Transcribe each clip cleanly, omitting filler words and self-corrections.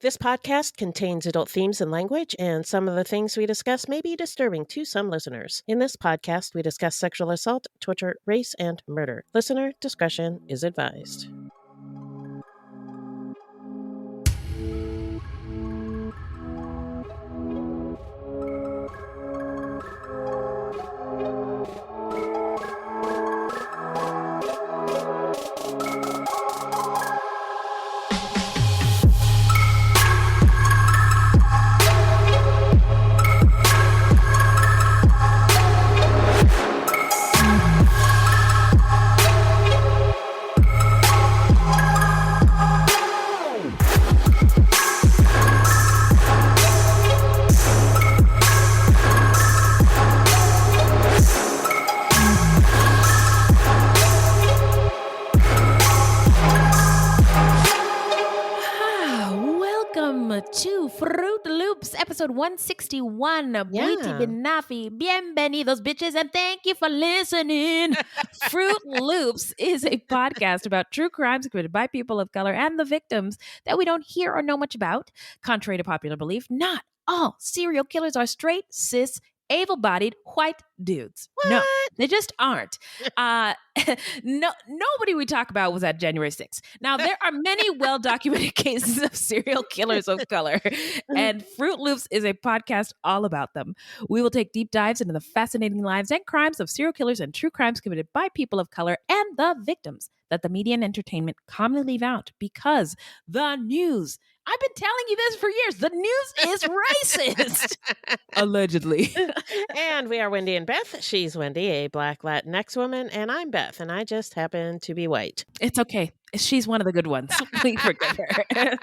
This podcast contains adult themes and language, and some of the things we discuss may be disturbing to some listeners. In this podcast, we discuss sexual assault, torture, race, and murder. Listener discretion is advised. Episode 161. Buiti Binafi. Bienvenidos, bitches, and thank you for listening. Fruit Loops is a podcast about true crimes committed by people of color and the victims that we don't hear or know much about. Contrary to popular belief, not all serial killers are straight, cis, able-bodied white dudes. What? No, they just aren't. Nobody we talk about was at January 6th. Now, there are many well-documented cases of serial killers of color, and Fruit Loops is a podcast all about them. We will take deep dives into the fascinating lives and crimes of serial killers and true crimes committed by people of color and the victims that the media and entertainment commonly leave out because the news. I've been telling you this for years. The news is racist. Allegedly. And we are Wendy and Beth. She's Wendy, a Black Latinx woman, and I'm Beth, and I just happen to be white. It's okay. She's one of the good ones. Please forgive her.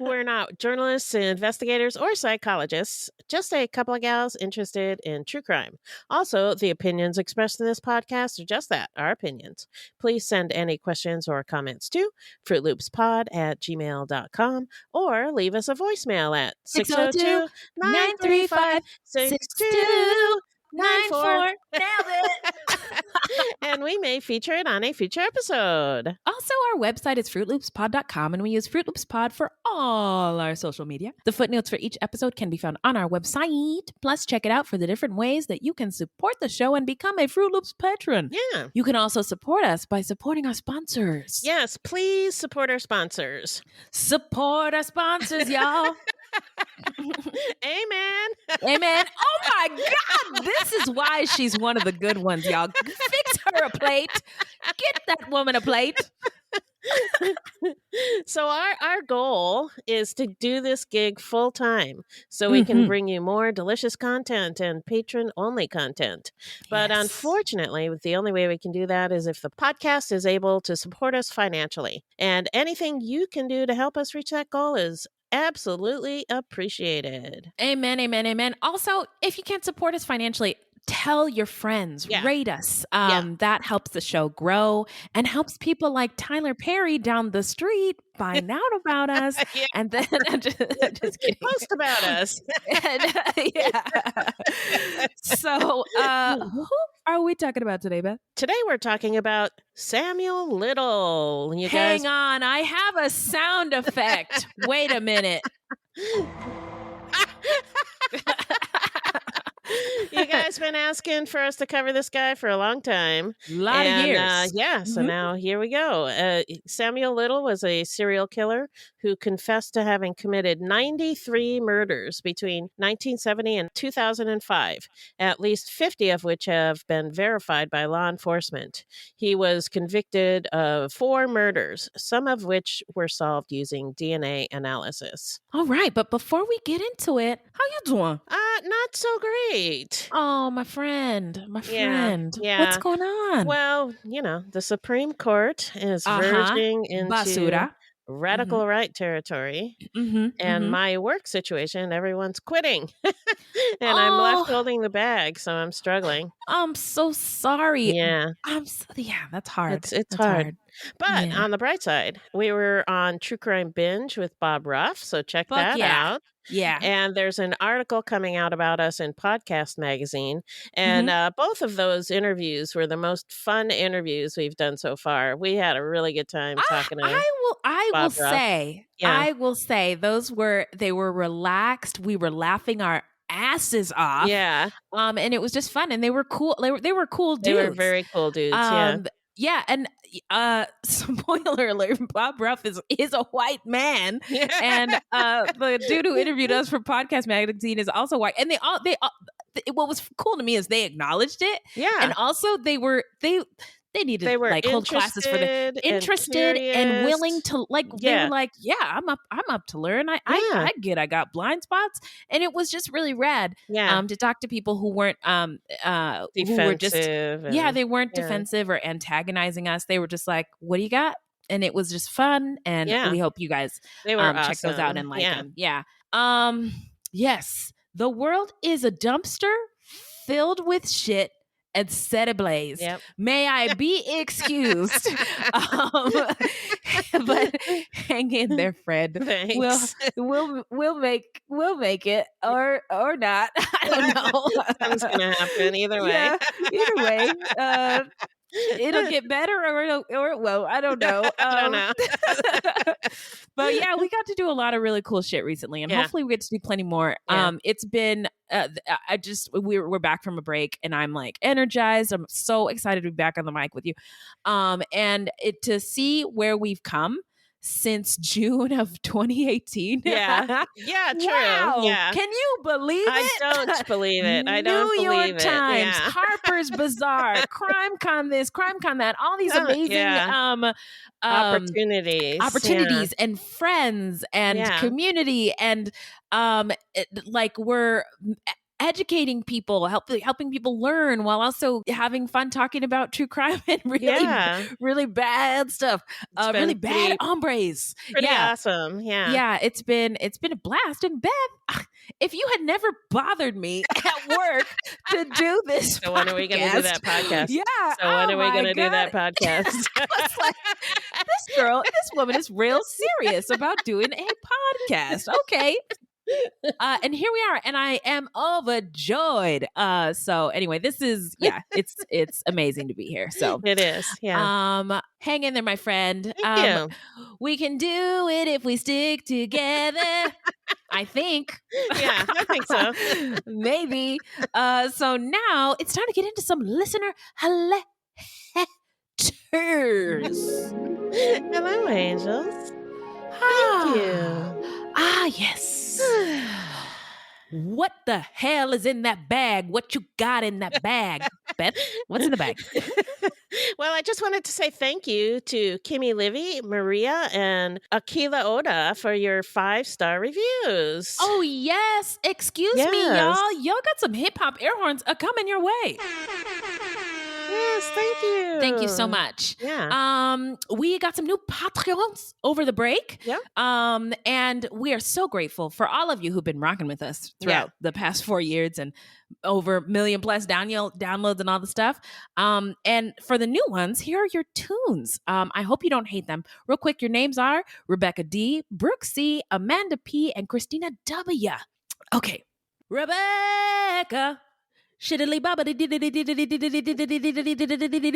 We're not journalists, investigators, or psychologists, just a couple of gals interested in true crime. Also, the opinions expressed in this podcast are just that, our opinions. Please send any questions or comments to fruitloopspod@gmail.com or leave us a voicemail at 602-935-6294. Nailed it. And we may feature it on a future episode. Also, our website is fruitloopspod.com, and we use Fruit Loops Pod for all our social media. The footnotes for each episode can be found on our website. Plus, check it out for the different ways that you can support the show and become a Fruit Loops patron. Yeah. You can also support us by supporting our sponsors. Yes, please support our sponsors. Support our sponsors, y'all. Amen. Amen. Oh my God. This is why she's one of the good ones, y'all. Fix her a plate. Get that woman a plate. So our goal is to do this gig full time so we can bring you more delicious content and patron only content. But unfortunately, the only way we can do that is if the podcast is able to support us financially. And anything you can do to help us reach that goal is absolutely appreciated. Amen, amen, amen. Also, if you can't support us financially, tell your friends, rate us. That helps the show grow and helps people like Tyler Perry down the street find out about us. And then just kidding. Post about us. So who are we talking about today, Beth? Today we're talking about Samuel Little. Hang on, I have a sound effect. Wait a minute. You guys been asking for us to cover this guy for a long time. A lot of years. So now here we go. Samuel Little was a serial killer who confessed to having committed 93 murders between 1970 and 2005, at least 50 of which have been verified by law enforcement. He was convicted of 4 murders, some of which were solved using DNA analysis. All right, but before we get into it, how you doing? Not so great. Oh, my friend. Yeah. What's going on? Well, the Supreme Court is verging into Basura. radical right territory. And my work situation, everyone's quitting. And I'm left holding the bag, so I'm struggling. I'm so sorry. Yeah. That's hard. It's hard. But Yeah. on the bright side, we were on True Crime Binge with Bob Ruff, so check Fuck that yeah. out. Yeah. And there's an article coming out about us in Podcast Magazine, and, Mhm. both of those interviews were the most fun interviews we've done so far. We had a really good time talking to I will Bob Ruff. Yeah. they were relaxed. We were laughing our asses off. Yeah. And it was just fun, and they were cool. They were cool They were dudes. very cool dudes, yeah. Yeah, and spoiler alert, Bob Ruff is a white man, and the dude who interviewed us for Podcast Magazine is also white, and what was cool to me is they acknowledged it, Yeah. and also they needed They were like hold classes for the interested and willing to like they were like, yeah, I'm up to learn. I get I got blind spots, and it was just really rad to talk to people who weren't defensive who were just they weren't yeah. defensive or antagonizing us. They were just like, what do you got? And it was just fun, and we hope you guys They were check those out awesome. and like them. Yeah. Yes, the world is a dumpster filled with shit and set ablaze. Yep. May I be excused? But hang in there, Fred. Thanks. We'll make it or not. I don't know. Something's gonna happen either way. Yeah, either way. It'll get better or well, I don't know. I don't know. But yeah, we got to do a lot of really cool shit recently, and hopefully we get to do plenty more. Yeah. It's been we're back from a break, and I'm like energized. I'm so excited to be back on the mic with you. And to see where we've come since June of 2018. Yeah. Yeah, true. Wow. Yeah. Can you believe it? I don't believe it. I don't New believe York Times, it. Yeah. Harper's Bazaar, CrimeCon this, CrimeCon that, all these amazing opportunities and friends and community and we're educating people, helping people learn while also having fun talking about true crime and really bad stuff, really bad hombres. Pretty awesome. Yeah. Yeah, it's been a blast. And Beth, if you had never bothered me at work to do this, so when are we going to do that podcast? Yeah. So when are we going to do that podcast? I was like, this woman is real serious about doing a podcast. Okay. And here we are, and I am overjoyed. So anyway, this is it's amazing to be here. So it is. Yeah. Hang in there, my friend. Thank you. We can do it if we stick together. I think. Yeah, I think so. Maybe. So now it's time to get into some listener letters. Hello, angels. Thank you. Yes. What the hell is in that bag? What you got in that bag? Beth, what's in the bag? Well, I just wanted to say thank you to Kimmy Livy, Maria, and Akila Oda for your 5-star reviews. Oh, yes. Excuse me, y'all. Y'all got some hip-hop air horns coming your way. Yes, thank you. Thank you so much. Yeah. We got some new Patreons over the break. Yeah. And we are so grateful for all of you who've been rocking with us throughout the past 4 years and over 1 million plus downloads and all the stuff. And for the new ones, here are your tunes. I hope you don't hate them. Real quick, your names are Rebecca D, Brooke C, Amanda P, and Christina W. Okay. Rebecca. Shiddly babba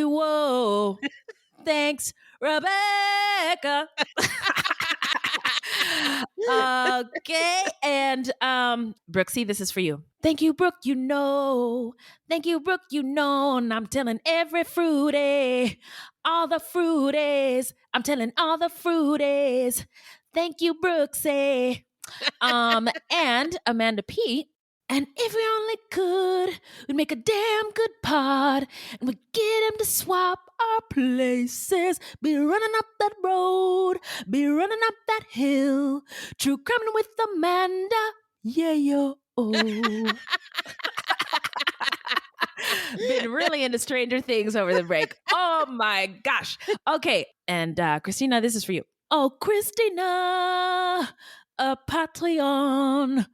whoa. Thanks, Rebecca. Okay, and Brooksy, this is for you. Thank you, Brooke, you know. Thank you, Brooke, you know. And I'm telling every fruity, all the fruities. I'm telling all the fruities. Thank you, Brooksy. And Amanda P. And if we only could, we'd make a damn good pod, and we'd get him to swap our places. Be running up that road, be running up that hill. True crime with Amanda, yeah, yo. Been really into Stranger Things over the break. Oh my gosh. Okay, and Christina, this is for you. Oh, Christina, a Patreon.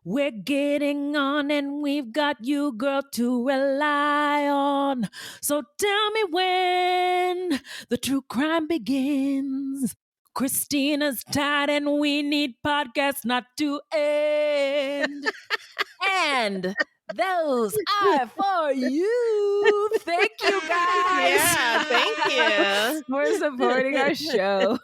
We're getting on and we've got you, girl, to rely on. So tell me when the true crime begins. Christina's tired and we need podcasts not to end. And those are for you. Thank you, guys. Yeah, thank you. For supporting our show.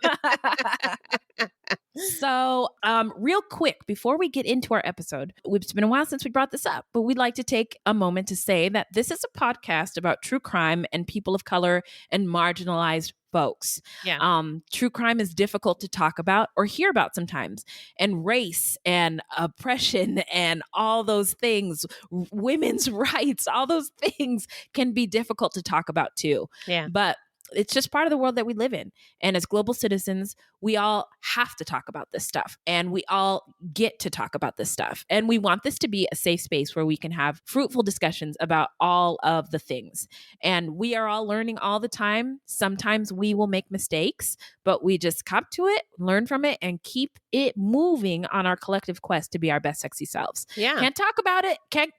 So, real quick, before we get into our episode, it's been a while since we brought this up, but we'd like to take a moment to say that this is a podcast about true crime and people of color and marginalized folks. Yeah. True crime is difficult to talk about or hear about sometimes, and race and oppression and all those things, women's rights, all those things can be difficult to talk about too. Yeah. But it's just part of the world that we live in. And as global citizens, we all have to talk about this stuff, and we all get to talk about this stuff. And we want this to be a safe space where we can have fruitful discussions about all of the things. And we are all learning all the time. Sometimes we will make mistakes, but we just come to it, learn from it, and keep it moving on our collective quest to be our best sexy selves. Yeah. Can't talk about it. Can't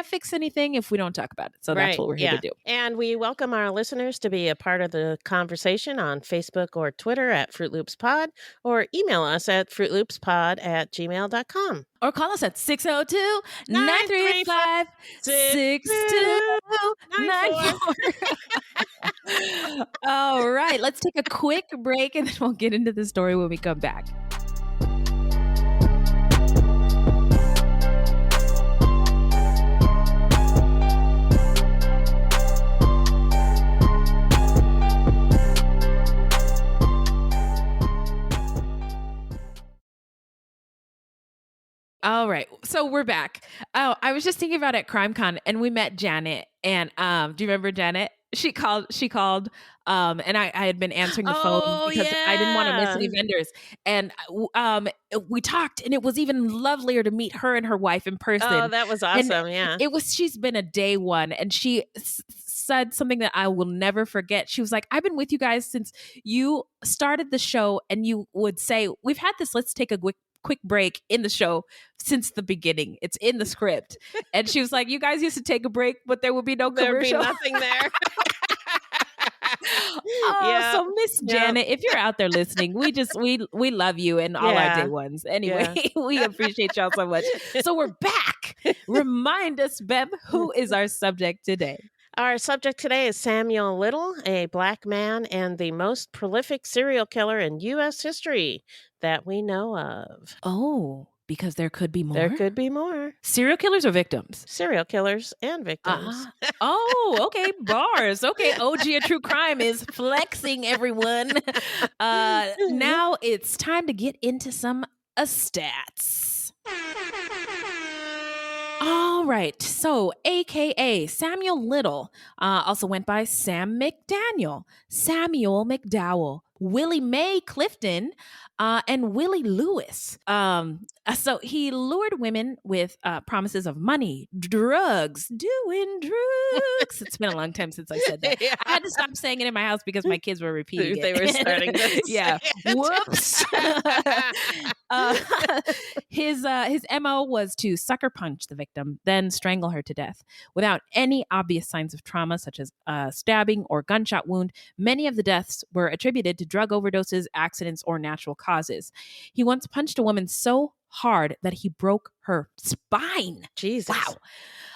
fix anything if we don't talk about it. So that's what we're here to do. And we welcome our listeners to be a part of the conversation on Facebook or Twitter at Fruit Loops Pod, or email us at fruitloopspod@gmail.com. Or call us at 602-935-6294. All right, let's take a quick break and then we'll get into the story when we come back. All right. So we're back. Oh, I was just thinking about at CrimeCon and we met Janet. And do you remember Janet? She called, and I had been answering the phone because I didn't want to miss any vendors. And we talked, and it was even lovelier to meet her and her wife in person. Oh, that was awesome. And she's been a day one, and she said something that I will never forget. She was like, I've been with you guys since you started the show, and you would say, we've had this, let's take a quick break in the show since the beginning. It's in the script. And she was like, you guys used to take a break, but there would be no commercial. There'd be nothing there. So Miss Janet, if you're out there listening, we love you and all our day ones. Anyway, we appreciate y'all so much. So we're back. Remind us, Beb, who is our subject today? Our subject today is Samuel Little, a Black man and the most prolific serial killer in U.S. history that we know of. Oh, because there could be more? There could be more. Serial killers or victims? Serial killers and victims. Oh, okay. Bars. Okay. OG of True Crime is flexing, everyone. Now it's time to get into some stats. All right. So, AKA Samuel Little, also went by Sam McDaniel, Samuel McDowell, Willie Mae Clifton, and Willie Lewis. So he lured women with promises of money, drugs, doing drugs. It's been a long time since I said that. Yeah. I had to stop saying it in my house because my kids were repeating it. They were starting to Yeah. Whoops. His MO was to sucker punch the victim, then strangle her to death. Without any obvious signs of trauma, such as stabbing or gunshot wound, many of the deaths were attributed to drug overdoses, accidents, or natural causes. He once punched a woman so hard that he broke her spine. Jesus.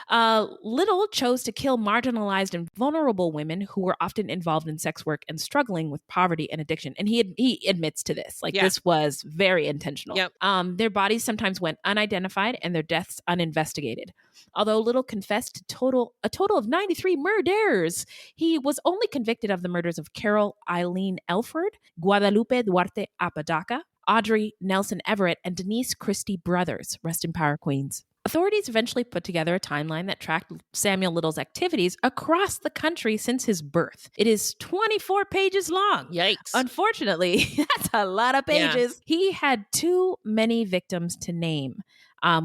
Wow. Little chose to kill marginalized and vulnerable women who were often involved in sex work and struggling with poverty and addiction. And he admits to this. This was very intentional. Yep. Their bodies sometimes went unidentified and their deaths uninvestigated. Although Little confessed to a total of 93 murders, he was only convicted of the murders of Carol Eileen Elford, Guadalupe Duarte Apodaca, Audrey Nelson Everett, and Denise Christie Brothers. Rest in power, queens. Authorities eventually put together a timeline that tracked Samuel Little's activities across the country since his birth. It is 24 pages long. Yikes. Unfortunately, that's a lot of pages. Yeah. He had too many victims to name,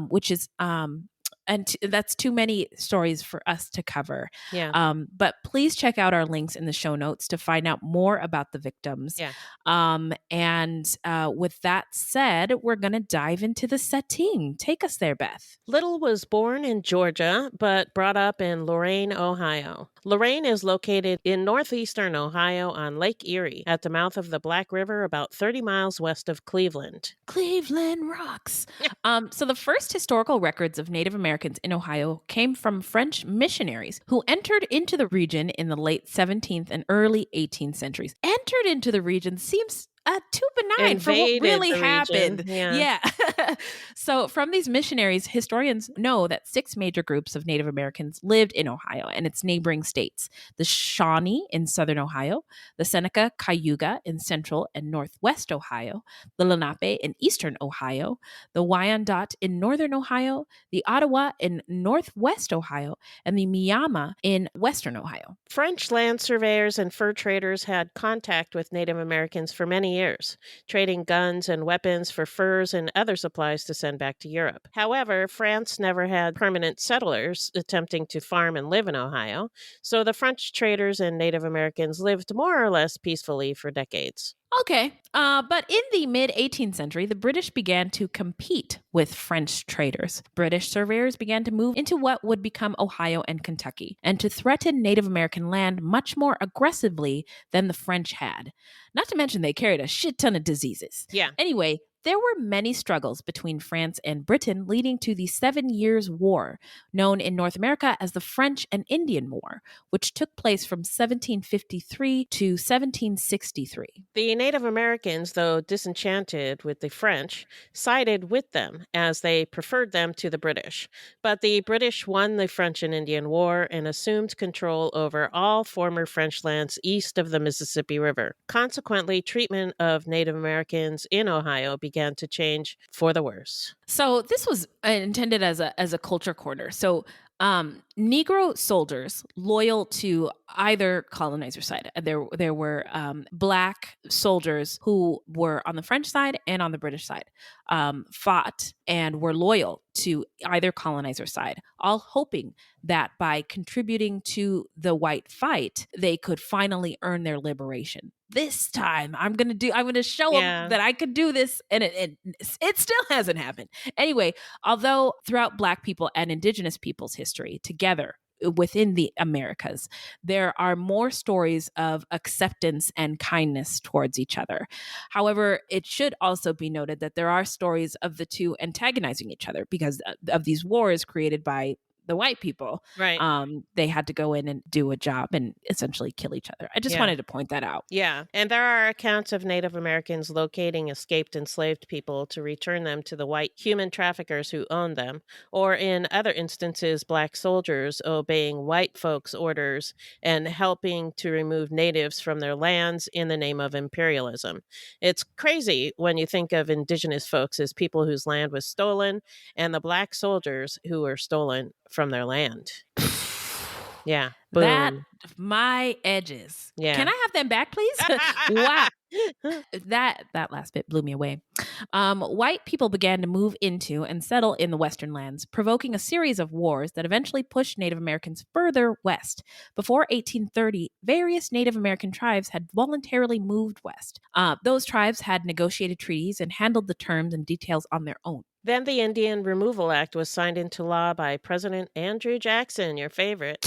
which is and that's too many stories for us to cover. Yeah. But please check out our links in the show notes to find out more about the victims. Yeah. And with that said, we're going to dive into the setting. Take us there, Beth. Little was born in Georgia, but brought up in Lorain, Ohio. Lorain is located in northeastern Ohio on Lake Erie at the mouth of the Black River, about 30 miles west of Cleveland. Cleveland rocks. So the first historical records of Native Americans in Ohio came from French missionaries who entered into the region in the late 17th and early 18th centuries. Entered into the region seems too benign for what really happened. Yeah. So from these missionaries, historians know that 6 major groups of Native Americans lived in Ohio and its neighboring states: the Shawnee in southern Ohio, the Seneca Cayuga in central and northwest Ohio, the Lenape in eastern Ohio, the Wyandot in northern Ohio, the Ottawa in northwest Ohio, and the Miami in western Ohio. French land surveyors and fur traders had contact with Native Americans for many years, trading guns and weapons for furs and other supplies to send back to Europe. However, France never had permanent settlers attempting to farm and live in Ohio, so the French traders and Native Americans lived more or less peacefully for decades. Okay, but in the mid-18th century, the British began to compete with French traders. British surveyors began to move into what would become Ohio and Kentucky, and to threaten Native American land much more aggressively than the French had. Not to mention they carried a shit ton of diseases. Yeah. Anyway, there were many struggles between France and Britain, leading to the 7 Years' War, known in North America as the French and Indian War, which took place from 1753 to 1763. The Native Americans, though disenchanted with the French, sided with them as they preferred them to the British. But the British won the French and Indian War and assumed control over all former French lands east of the Mississippi River. Consequently, treatment of Native Americans in Ohio began to change for the worse. So this was intended as a culture corner. So Negro soldiers loyal to either colonizer side. There were Black soldiers who were on the French side and on the British side, fought and were loyal to either colonizer side, all hoping that by contributing to the white fight, they could finally earn their liberation. This time, I'm gonna show them that I could do this, and it still hasn't happened. Anyway, although throughout Black people and Indigenous people's history together within the Americas, there are more stories of acceptance and kindness towards each other. However, it should also be noted that there are stories of the two antagonizing each other because of these wars created by the white people. Right. They had to go in and do a job and essentially kill each other. I just wanted to point that out. Yeah. And there are accounts of Native Americans locating escaped enslaved people to return them to the white human traffickers who owned them, or in other instances, Black soldiers obeying white folks' orders and helping to remove natives from their lands in the name of imperialism. It's crazy when you think of Indigenous folks as people whose land was stolen, and the Black soldiers who were stolen from their land. Yeah. Boom. That my edges. Yeah. Can I have them back, please? Wow. That last bit blew me away. White people began to move into and settle in the Western lands, provoking a series of wars that eventually pushed Native Americans further west. Before 1830, various Native American tribes had voluntarily moved west. Those tribes had negotiated treaties and handled the terms and details on their own. Then the Indian Removal Act was signed into law by President Andrew Jackson, your favorite.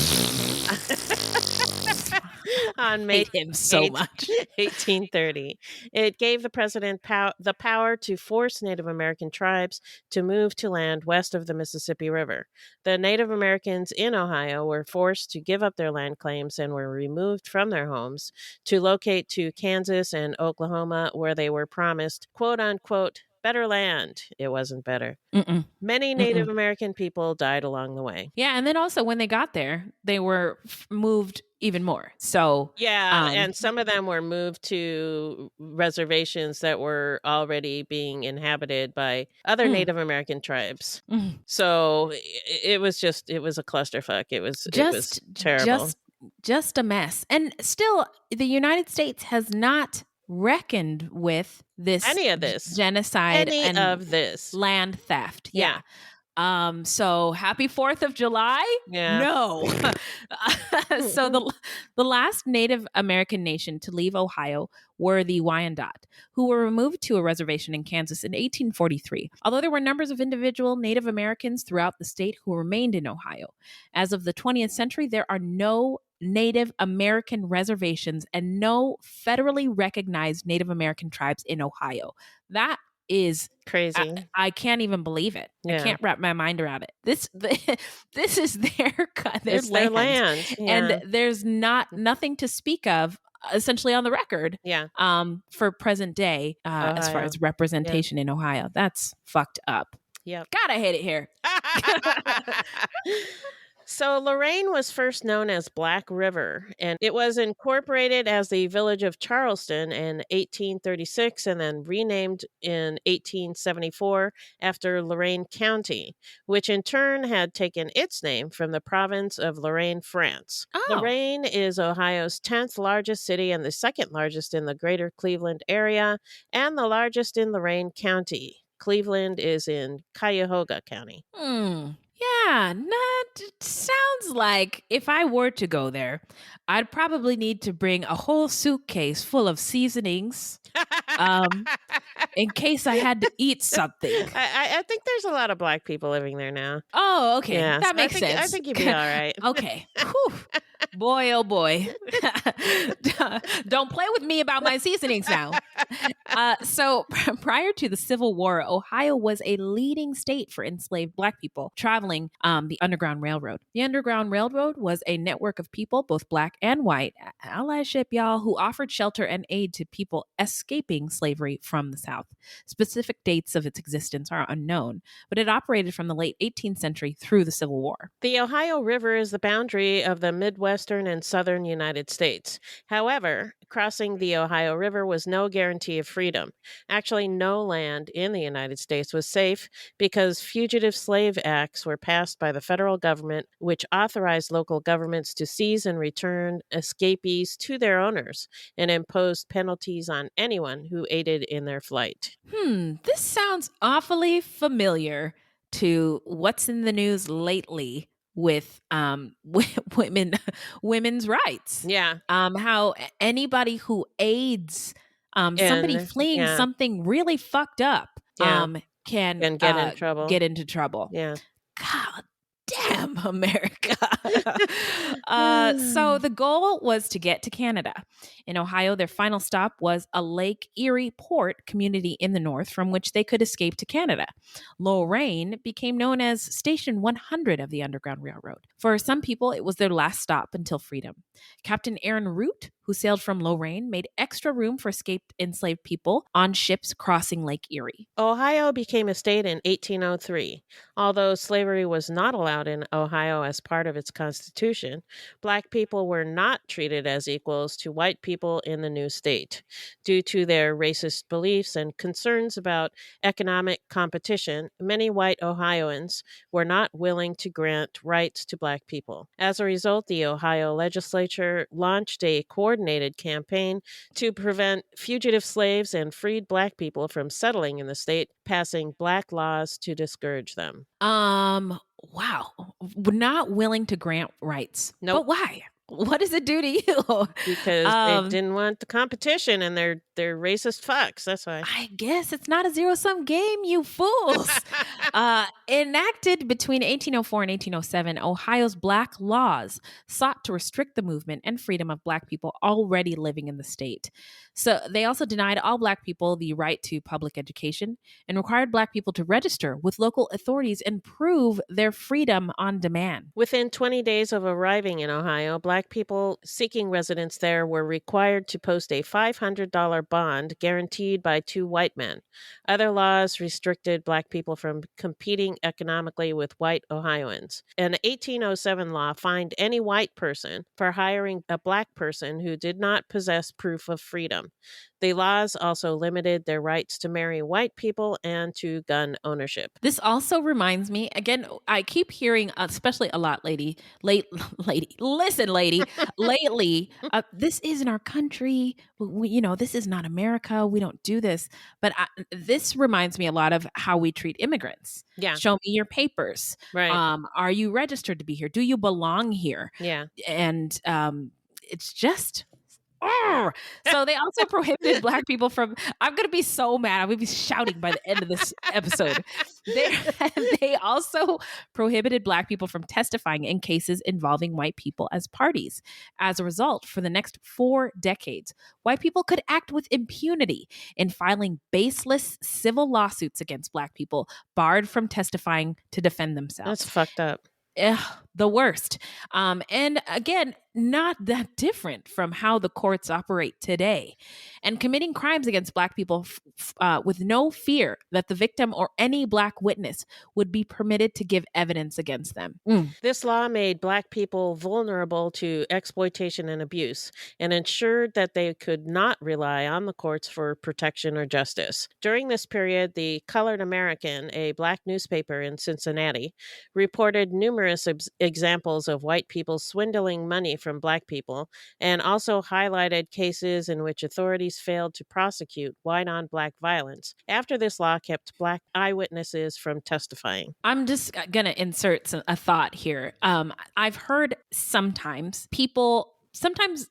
On May him so much. 1830. It gave the president the power to force Native American tribes to move to land west of the Mississippi River. The Native Americans in Ohio were forced to give up their land claims and were removed from their homes to locate to Kansas and Oklahoma, where they were promised, quote unquote, better land. It wasn't better. Many Native American people died along the way. Yeah, and then also when they got there, they were moved even more. So and some of them were moved to reservations that were already being inhabited by other Native American tribes. So it was a clusterfuck. It was terrible. Just a mess. And still, the United States has not reckoned with this any of this genocide of this land theft. Yeah. So happy 4th of July? Yeah. No. So the last Native American nation to leave Ohio were the Wyandot, who were removed to a reservation in Kansas in 1843. Although there were numbers of individual Native Americans throughout the state who remained in Ohio. As of the 20th century, there are no Native American reservations and no federally recognized Native American tribes in Ohio. That is Crazy. I can't even believe it. I Yeah. can't wrap my mind around it. This is their It's their land. Yeah. and there's nothing to speak of essentially on the record. Yeah. For present day as far Ohio. as representation in Ohio. That's fucked up. Yep. God, I hate it here. So Lorain was first known as Black River, and it was incorporated as the village of Charleston in 1836 and then renamed in 1874 after Lorain County, which in turn had taken its name from the province of Lorraine, France. Oh. Lorain is Ohio's 10th largest city and the second largest in the greater Cleveland area and the largest in Lorain County. Cleveland is in Cuyahoga County. Yeah, it sounds like if I were to go there, I'd probably need to bring a whole suitcase full of seasonings in case I had to eat something. I think there's a lot of Black people living there now. Oh, okay. Yeah, That makes sense. I think you'd be all right. Okay. Whew. Boy, oh boy. Don't play with me about my seasonings now. So prior to the Civil War, Ohio was a leading state for enslaved Black people traveling the Underground Railroad. The Underground Railroad was a network of people, both Black and white, allyship, y'all, who offered shelter and aid to people escaping slavery from the South. Specific dates of its existence are unknown, but it operated from the late 18th century through the Civil War. The Ohio River is the boundary of the Midwestern and Southern United States. However, crossing the Ohio River was no guarantee of freedom. Actually, no land in the United States was safe because fugitive slave acts were passed by the federal government, which authorized local governments to seize and return escapees to their owners and imposed penalties on anyone who aided in their flight. This sounds awfully familiar to what's in the news lately with women's rights. Yeah. How anybody who aids somebody fleeing something really fucked up can get in trouble. Get into trouble. Yeah. God damn, America. So the goal was to get to Canada. In Ohio, their final stop was a Lake Erie port community in the north from which they could escape to Canada. Lorain became known as Station 100 of the Underground Railroad. For some people, it was their last stop until freedom. Captain Aaron Root, who sailed from Lorain, made extra room for escaped enslaved people on ships crossing Lake Erie. Ohio became a state in 1803. Although slavery was not allowed in Ohio as part of its constitution, Black people were not treated as equals to white people in the new state. Due to their racist beliefs and concerns about economic competition, many white Ohioans were not willing to grant rights to Black people. As a result, the Ohio legislature launched a coordinated campaign to prevent fugitive slaves and freed Black people from settling in the state, passing Black laws to discourage them. Wow. Not willing to grant rights. Nope. But why? What does it do to you? Because they didn't want the competition and they're racist fucks. That's why. I guess it's not a zero-sum game, you fools. Enacted between 1804 and 1807, Ohio's Black laws sought to restrict the movement and freedom of Black people already living in the state. So they also denied all Black people the right to public education and required Black people to register with local authorities and prove their freedom on demand. Within 20 days of arriving in Ohio, Black people seeking residence there were required to post a $500 bond guaranteed by two white men. Other laws restricted Black people from competing economically with white Ohioans. An 1807 law fined any white person for hiring a Black person who did not possess proof of freedom. The laws also limited their rights to marry white people and to gun ownership. This also reminds me, again, I keep hearing, especially a lot, lately, this isn't our country. This is not America. We don't do this. But this reminds me a lot of how we treat immigrants. Yeah. show me your papers. Right. Are you registered to be here? Do you belong here? Yeah. And it's just. Urgh. So they also prohibited Black people from. I'm going to be so mad. I'm going to be shouting by the end of this episode. They, they also prohibited Black people from testifying in cases involving white people as parties. As a result, for the next 4 decades, white people could act with impunity in filing baseless civil lawsuits against Black people, barred from testifying to defend themselves. That's fucked up. The worst. And again, not that different from how the courts operate today. And committing crimes against Black people with no fear that the victim or any Black witness would be permitted to give evidence against them. This law made Black people vulnerable to exploitation and abuse and ensured that they could not rely on the courts for protection or justice. During this period, the Colored American, a Black newspaper in Cincinnati, reported numerous examples of white people swindling money from Black people and also highlighted cases in which authorities failed to prosecute white-on-Black violence after this law kept Black eyewitnesses from testifying. I'm just going to insert a thought here. I've heard sometimes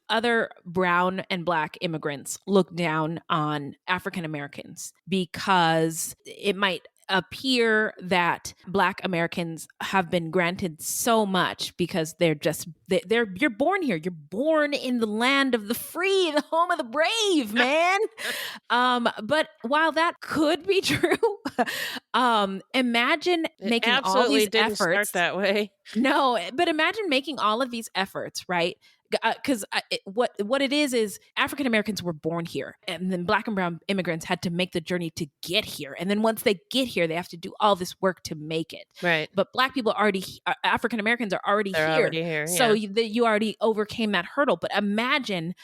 other brown and Black immigrants look down on African Americans because it might appear that Black Americans have been granted so much because you're born here. You're born in the land of the free, the home of the brave, man. But while that could be true, imagine making all these didn't efforts. Start that way. No, but imagine making all of these efforts, right? Because what it is African Americans were born here, and then Black and brown immigrants had to make the journey to get here, and then once they get here, they have to do all this work to make it. Right. But Black people African Americans are already here, so you already overcame that hurdle. But imagine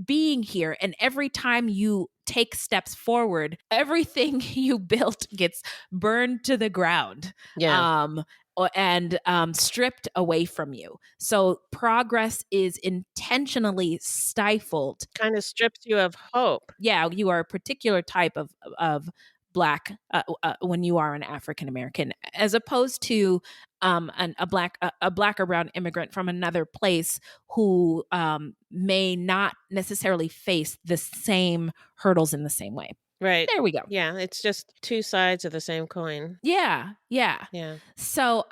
being here, and every time you take steps forward, everything you built gets burned to the ground. Yeah. And stripped away from you. So progress is intentionally stifled. Kind of strips you of hope. Yeah, you are a particular type of Black when you are an African American, as opposed to a Black or brown immigrant from another place who may not necessarily face the same hurdles in the same way. Right. There we go. Yeah, it's just two sides of the same coin. Yeah. So,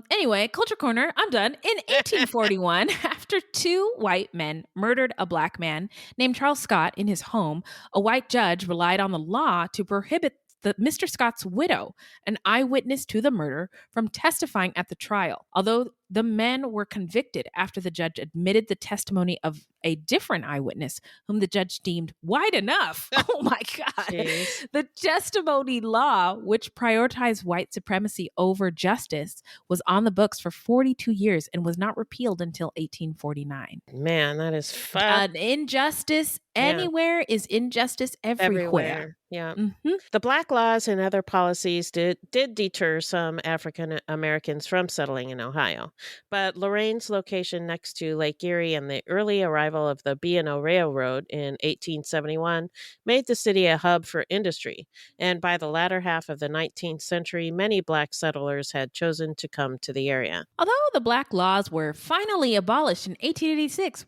anyway, Culture Corner, I'm done. In 1841, after 2 white men murdered a Black man named Charles Scott in his home, a white judge relied on the law to prohibit Mr. Scott's widow, an eyewitness to the murder, from testifying at the trial. Although the men were convicted after the judge admitted the testimony of a different eyewitness whom the judge deemed wide enough. Oh my God. Jeez. The testimony law, which prioritized white supremacy over justice, was on the books for 42 years and was not repealed until 1849. Man, that is fun. Injustice anywhere is injustice everywhere. Yeah. Mm-hmm. The Black laws and other policies did deter some African Americans from settling in Ohio. But Lorraine's location next to Lake Erie and the early arrival of the B&O Railroad in 1871 made the city a hub for industry. And by the latter half of the 19th century, many Black settlers had chosen to come to the area. Although the Black laws were finally abolished in 1886,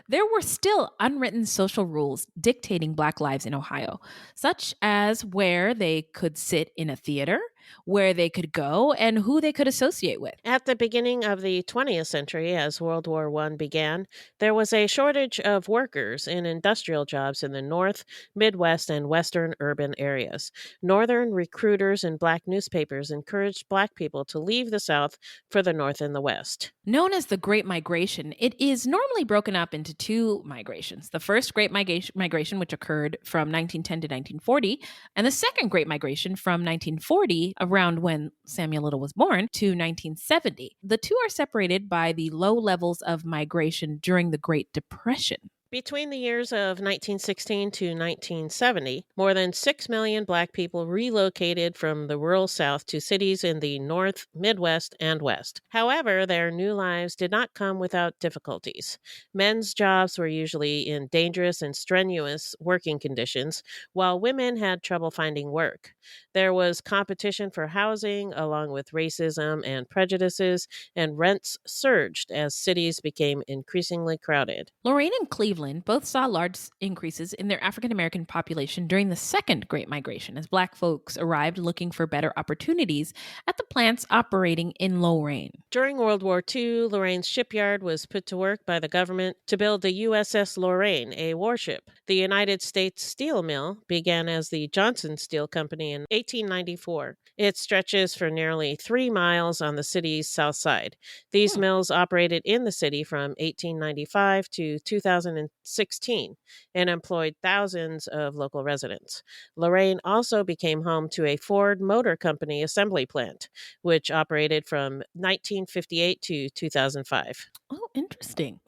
there were still unwritten social rules dictating Black lives in Ohio, such as where they could sit in a theater, where they could go, and who they could associate with. At the beginning of the 20th century, as World War I began, there was a shortage of workers in industrial jobs in the North, Midwest, and Western urban areas. Northern recruiters and Black newspapers encouraged Black people to leave the South for the North and the West. Known as the Great Migration, it is normally broken up into 2 migrations. The first Great Migration, which occurred from 1910 to 1940, and the second Great Migration from 1940, around when Samuel Little was born, to 1970. The 2 are separated by the low levels of migration during the Great Depression. Between the years of 1916 to 1970, more than 6 million Black people relocated from the rural South to cities in the North, Midwest, and West. However, their new lives did not come without difficulties. Men's jobs were usually in dangerous and strenuous working conditions, while women had trouble finding work. There was competition for housing, along with racism and prejudices, and rents surged as cities became increasingly crowded. Lorraine and Cleveland both saw large increases in their African American population during the Second Great Migration as Black folks arrived looking for better opportunities at the plants operating in Lorraine. During World War II, Lorraine's shipyard was put to work by the government to build the USS Lorraine, a warship. The United States Steel Mill began as the Johnson Steel Company in 1894. It stretches for nearly 3 miles on the city's south side. These mills operated in the city from 1895 to 2016 and employed thousands of local residents. Lorraine also became home to a Ford Motor Company assembly plant, which operated from 1958 to 2005. Oh, interesting.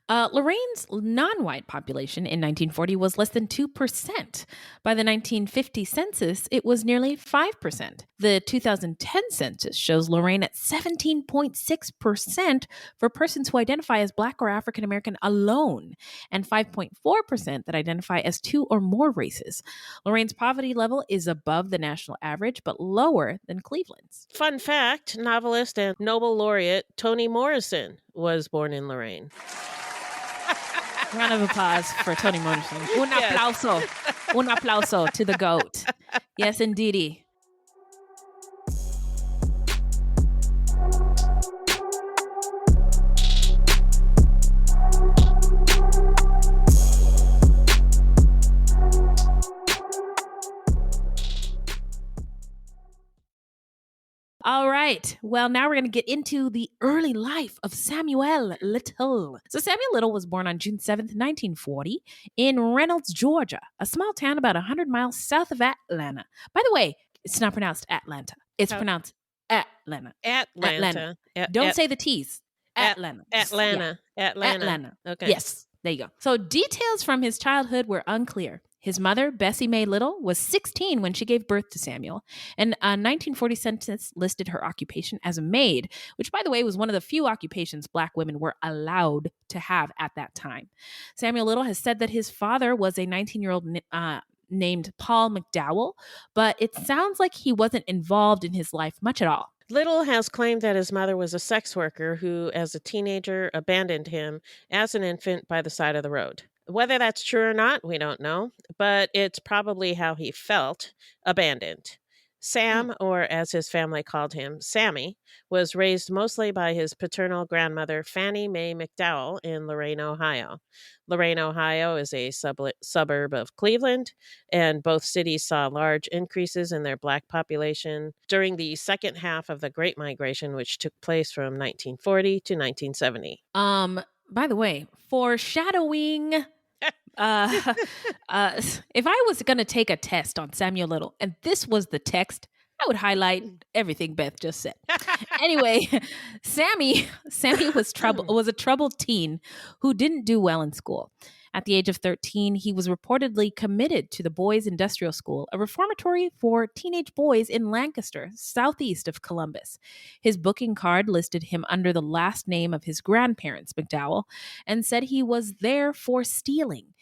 Lorraine's non-white population in 1940 was less than 2%. By the 1950 census, it was nearly 5%. The 2010 census shows Lorraine at 17.6% for persons who identify as Black or African American alone, and 5.4% that identify as two or more races. Lorraine's poverty level is above the national average, but lower than Cleveland's. Fun fact, novelist and Nobel laureate Toni Morrison was born in Lorraine. Round of applause for Toni Morrison. Un aplauso. Un aplauso to the GOAT. Yes, indeedy. All right. Well, now we're going to get into the early life of Samuel Little. So Samuel Little was born on June 7th, 1940 in Reynolds, Georgia, a small town about 100 miles south of Atlanta. By the way, it's not pronounced Atlanta. It's pronounced Atlanta. Atlanta. Don't say the T's. Atlanta. Atlanta. Yeah. Atlanta. Okay. Yes. There you go. So details from his childhood were unclear. His mother, Bessie Mae Little, was 16 when she gave birth to Samuel, and a 1940 census listed her occupation as a maid, which, by the way, was one of the few occupations Black women were allowed to have at that time. Samuel Little has said that his father was a 19-year-old named Paul McDowell, but it sounds like he wasn't involved in his life much at all. Little has claimed that his mother was a sex worker who, as a teenager, abandoned him as an infant by the side of the road. Whether that's true or not, we don't know, but it's probably how he felt, abandoned. Sam, or as his family called him, Sammy, was raised mostly by his paternal grandmother, Fannie Mae McDowell, in Lorain, Ohio. Lorain, Ohio is a suburb of Cleveland, and both cities saw large increases in their Black population during the second half of the Great Migration, which took place from 1940 to 1970. By the way, foreshadowing. If I was going to take a test on Samuel Little, and this was the text, I would highlight everything Beth just said. Anyway, Sammy was a troubled teen who didn't do well in school. At the age of 13, he was reportedly committed to the Boys Industrial School, a reformatory for teenage boys in Lancaster, southeast of Columbus. His booking card listed him under the last name of his grandparents, McDowell, and said he was there for stealing.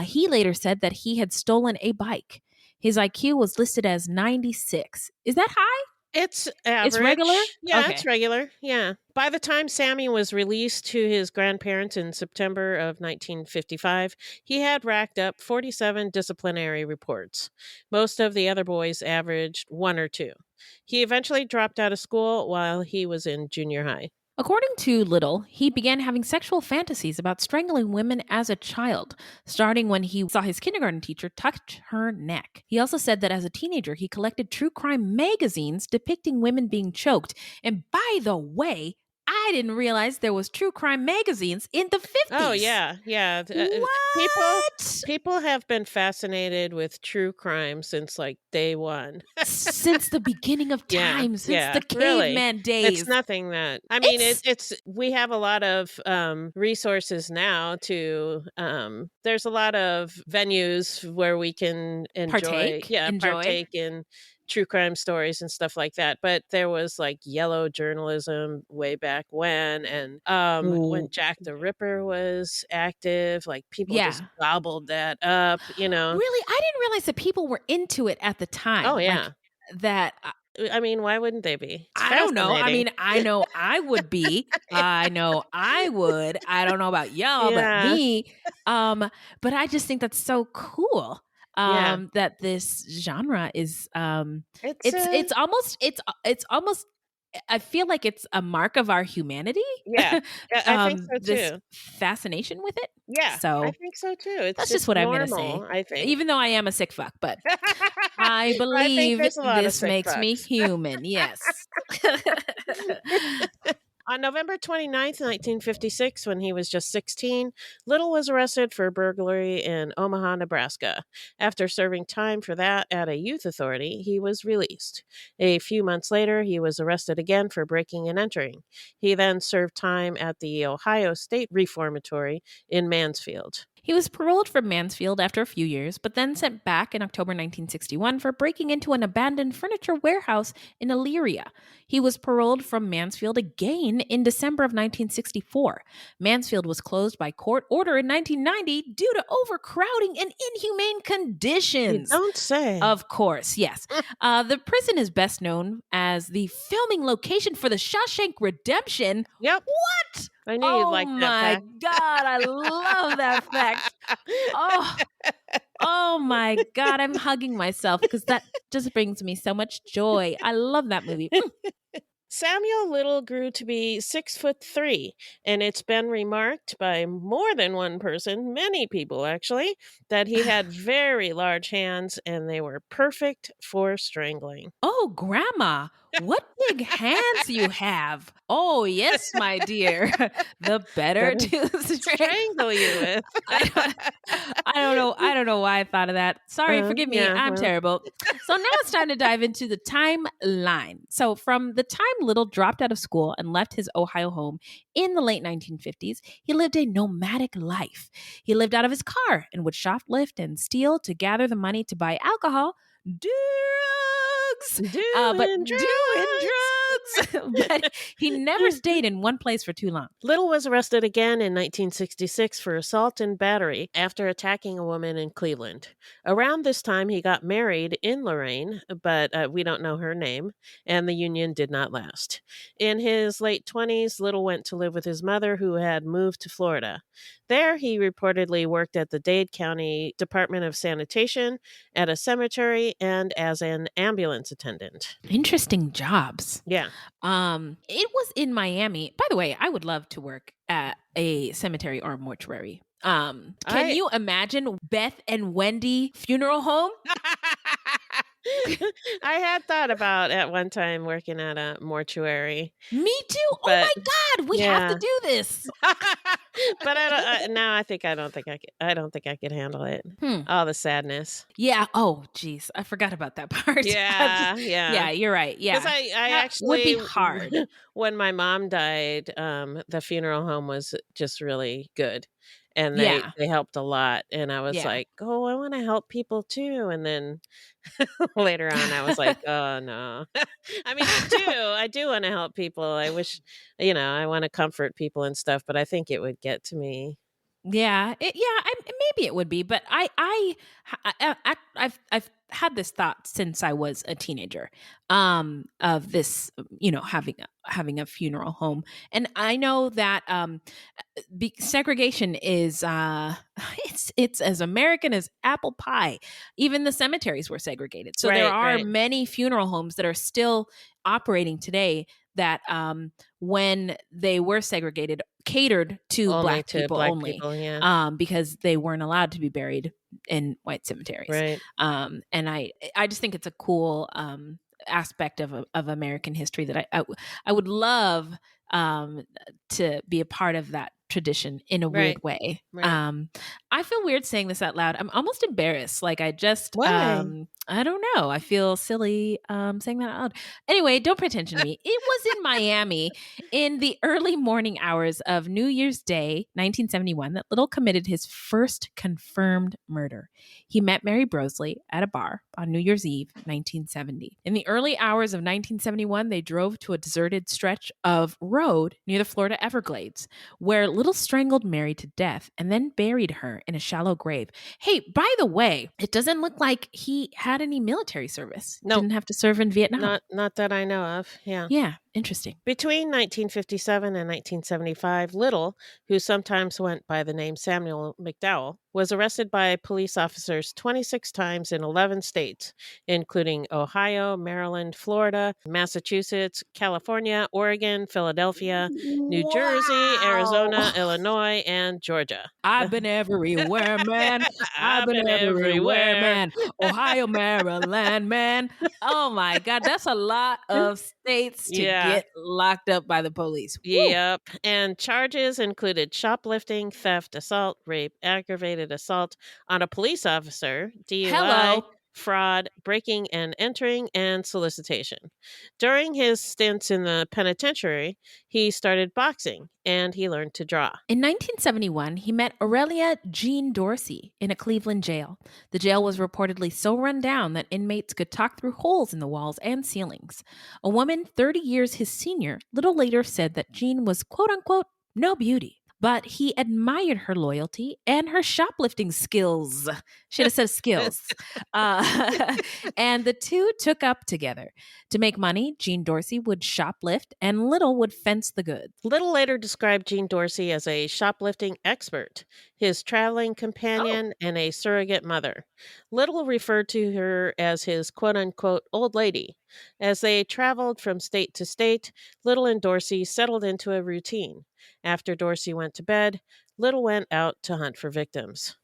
He later said that he had stolen a bike. His IQ was listed as 96. Is that high? It's average. It's regular? Yeah, Okay. It's regular. Yeah. By the time Sammy was released to his grandparents in September of 1955, he had racked up 47 disciplinary reports. Most of the other boys averaged 1 or 2. He eventually dropped out of school while he was in junior high. According to Little, he began having sexual fantasies about strangling women as a child, starting when he saw his kindergarten teacher touch her neck. He also said that as a teenager, he collected true crime magazines depicting women being choked. And by the way, I didn't realize there was true crime magazines in the Oh 50s. yeah, yeah. People What? people have been fascinated with true crime since like day one. Since the beginning of Yeah, time, since the yeah, really. caveman It's days. nothing that I mean, It's it's we have a lot of, resources now to, there's a lot of venues where we can enjoy. partake in true crime stories and stuff like that, but there was, like, yellow journalism way back and, when Ooh, Jack the Ripper was active, like, people just yeah. gobbled that up, you know? Really? I didn't realize that people were into it at the Oh, time. Like yeah. that I mean, why wouldn't they be? It's I don't know. I fascinating. mean, I know I would be. I know I would. I don't know about y'all, but Yeah. me. Um, but I just think that's so cool. Yeah. That this genre is It's, it's almost I feel like it's a mark of our humanity. yeah. Yeah, I think so This too. fascination with it. Yeah, I So think so too. It's that's just just what I'm gonna say. normal, I think. Even though I am a sick fuck, but I I think believe there's a lot of this sick makes me fucks. human. Yes. On November 29th, 1956, when he was just 16, Little was arrested for burglary in Omaha, Nebraska. After serving time for that at a youth authority, he was released. A few months later, he was arrested again for breaking and entering. He then served time at the Ohio State Reformatory in Mansfield. He was paroled from Mansfield after a few years, but then sent back in October 1961 for breaking into an abandoned furniture warehouse in Elyria. He was paroled from Mansfield again in December of 1964. Mansfield was closed by court order in 1990 due to overcrowding and inhumane You conditions. don't say. Of course, yes. The prison is best known as the filming location for the Shawshank Redemption. Yep, What? I knew you'd Oh like that my fact. God, I love that fact. Oh, oh my God, I'm hugging myself because that just brings me so much joy. I love that movie. Samuel Little grew to be 6'3", and it's been remarked by more than one person, many people actually, that he had very large hands and they were perfect for strangling. Oh, Grandma, what big hands you have. Oh, yes, my dear. The better Better to strangle. strangle you with. I don't, I don't know. I don't know why I thought of that. Sorry, forgive me. Yeah, I'm well, terrible. So now it's time to dive into the timeline. So from the time Little dropped out of school and left his Ohio home in the late 1950s, he lived a nomadic life. He lived out of his car and would shoplift and steal to gather the money to buy alcohol, drugs, but doing doing drugs. drugs. But he never stayed in one place for too long. Little was arrested again in 1966 for assault and battery after attacking a woman in Cleveland. Around this time, he got married in Lorraine, but we don't know her name, and the union did not last. In his late 20s, Little went to live with his mother, who had moved to Florida. There, he reportedly worked at the Dade County Department of Sanitation, at a cemetery, and as an ambulance attendant. Interesting jobs. Yeah. It was in Miami. By the way, I would love to work at a cemetery or mortuary. Can you imagine Beth and Wendy funeral home? I had thought about at one time working at a mortuary. Me too. Oh But my God, we have to do this. but now I don't think I could handle it. All the sadness. Yeah. Oh, geez, I forgot about that part. Yeah, Yeah, you're right. Yeah, Because I that would be actually, hard. when my mom died, the funeral home was just really good, and Yeah, they helped a lot. And I was yeah. like, oh, I want to help people too. And then later on, I was like, oh no. I mean, I do want to help people. I wish, I want to comfort people and stuff, but I think it would get to me. Yeah, maybe it would be, but I've had this thought since I was a teenager, of this, having a funeral home, and I know that segregation is it's as American as apple pie. Even the cemeteries were segregated, so there Right, are right. many funeral homes that are still operating today that when they were segregated catered to Only black to people black only, people, yeah. because they weren't allowed to be buried in white cemeteries. Right. And I just think it's a cool aspect of American history that I would love to be a part of that tradition in a Right. weird way. Right. I feel weird saying this out loud. I'm almost embarrassed. Like I just, Why? I don't know. I feel silly saying that out loud. Anyway, don't pay attention to me. It was in Miami in the early morning hours of New Year's Day, 1971, that Little committed his first confirmed murder. He met Mary Brosley at a bar on New Year's Eve, 1970. In the early hours of 1971, they drove to a deserted stretch of road near the Florida Everglades, where Little strangled Mary to death and then buried her in a shallow grave. Hey, by the way, it doesn't look like he had any military service. No, Didn't have to serve in Vietnam. not that I know of. Yeah. Yeah, interesting. Between 1957 and 1975, Little, who sometimes went by the name Samuel McDowell, was arrested by police officers 26 times in 11 states, including Ohio, Maryland, Florida, Massachusetts, California, Oregon, Philadelphia, New Jersey, Arizona, Wow. Illinois, and Georgia. I've been everywhere, man. I've been everywhere, man. Ohio, Maryland, man. Oh my God, that's a lot of states to Yeah. get locked up by the police. Woo. Yep. And charges included shoplifting, theft, assault, rape, aggravated assault on a police officer, DUI, Hello. fraud, breaking and entering, and solicitation. During his stints in the penitentiary, he started boxing and he learned to draw. In 1971, he met Aurelia Jean Dorsey in a Cleveland jail. The jail was reportedly so run down that inmates could talk through holes in the walls and ceilings. A woman 30 years his senior Little later said that Jean was quote unquote no beauty, but he admired her loyalty and her shoplifting skills. Should have said skills. And the two took up together. To make money, Jean Dorsey would shoplift and Little would fence the goods. Little later described Jean Dorsey as a shoplifting expert, his traveling companion, and a surrogate mother. Little referred to her as his quote unquote old lady. As they traveled from state to state, Little and Dorsey settled into a routine. After Dorsey went to bed, Little went out to hunt for victims.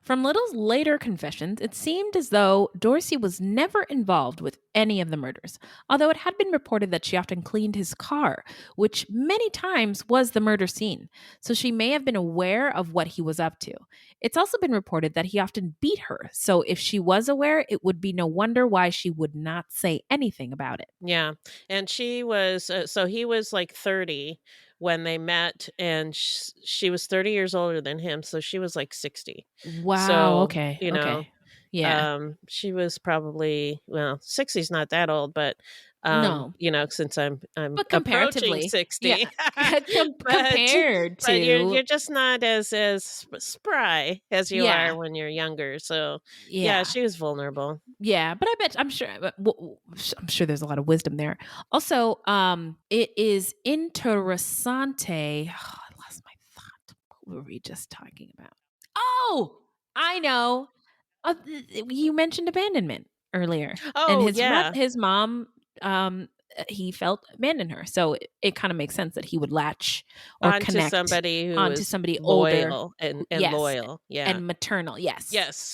From Little's later confessions, it seemed as though Dorsey was never involved with any of the murders, although it had been reported that she often cleaned his car, which many times was the murder scene, so she may have been aware of what he was up to. It's also been reported that he often beat her, so if she was aware, it would be no wonder why she would not say anything about it. Yeah. And she was, so he was like 30 when they met, and she was 30 years older than him. So she was like 60. Wow, So, okay, okay. Yeah. she was probably, well, 60 is not that old, but, No. since I'm But approaching comparatively, 60, yeah, compared but you're to, just not as spry as you yeah, are when you're younger. So yeah, yeah. she was vulnerable. Yeah, but I'm sure there's a lot of wisdom there. Also, it is interessante. Oh, I lost my thought. What were we just talking about? Oh, I know. You mentioned abandonment earlier, and Oh yeah, his mom, he felt abandoned her, so it kind of makes sense that he would latch or onto connect somebody who onto is somebody older, loyal and yes, loyal. Yeah. and maternal, yes.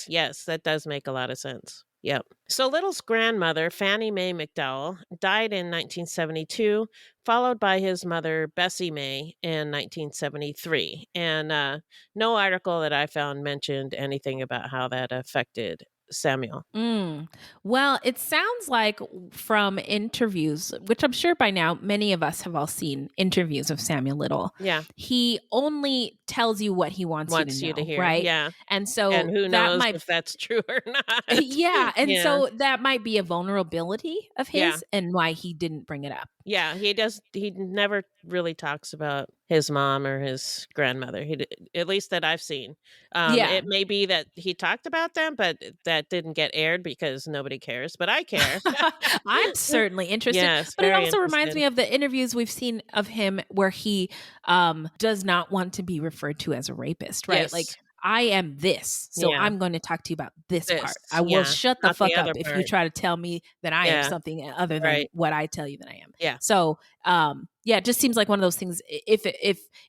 Yes, that does make a lot of sense. Yep. So Little's grandmother, Fannie Mae McDowell, died in 1972, followed by his mother, Bessie Mae, in 1973. And no article that I found mentioned anything about how that affected Samuel. Well, it sounds like from interviews, which I'm sure by now many of us have all seen interviews of Samuel Little. Yeah. He only tells you what he wants you to know, hear. right? Yeah. And so And who that knows might, if that's true or not. yeah, and Yeah. so that might be a vulnerability of his Yeah. and why he didn't bring it up. Yeah, he never really talks about his mom or his grandmother. At least that I've seen. Yeah. It may be that he talked about them, but that didn't get aired because nobody cares. But I care. I'm certainly interested. Yes, but it very also reminds interested. me of the interviews we've seen of him where he does not want to be referred to as a rapist, right? Yes. Like, I am this, so Yeah. I'm going to talk to you about this part. This, I will yeah, shut the not the fuck up other if you part. try to tell me that I am Yeah. something other than Right. what I tell you that I am. Yeah. So Yeah, it just seems like one of those things. If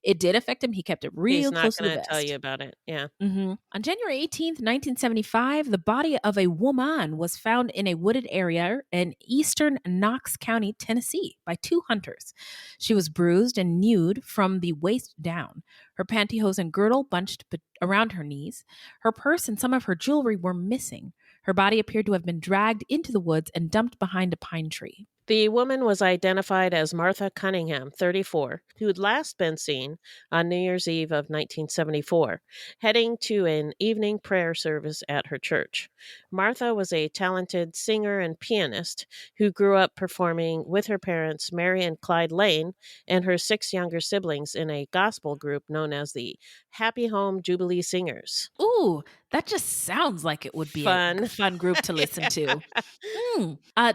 it did affect him, he kept it He's real not close to the going to tell you vest. about it. Yeah. On January 18th, 1975, the body of a woman was found in a wooded area in eastern Knox County, Tennessee, by two hunters. She was bruised and nude from the waist down, her pantyhose and girdle bunched around her knees. Her purse and some of her jewelry were missing. Her body appeared to have been dragged into the woods and dumped behind a pine tree. The woman was identified as Martha Cunningham, 34, who had last been seen on New Year's Eve of 1974, heading to an evening prayer service at her church. Martha was a talented singer and pianist who grew up performing with her parents, Mary and Clyde Lane, and her 6 younger siblings in a gospel group known as the Happy Home Jubilee Singers. Ooh, that just sounds like it would be a Fun. fun group to listen to.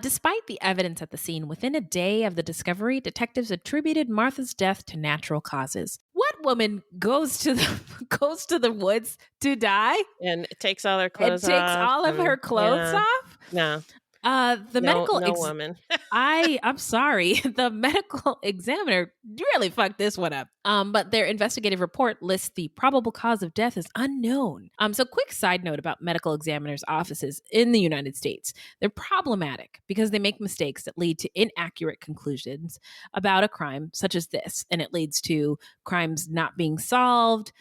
Despite the evidence at the scene, within a day of the discovery, detectives attributed Martha's death to natural causes. What woman goes to the goes to the woods to die And it takes all her and clothes takes off. all of her clothes off? No, The medical no woman. I'm sorry. The medical examiner really fucked this one up. But their investigative report lists the probable cause of death as unknown. So quick side note about medical examiners' offices in the United States. They're problematic because they make mistakes that lead to inaccurate conclusions about a crime such as this. And it leads to crimes not being solved,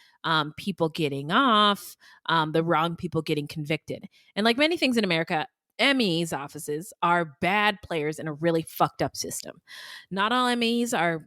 people getting off, the wrong people getting convicted. And like many things in America, ME's offices are bad players in a really fucked up system. Not all MEs are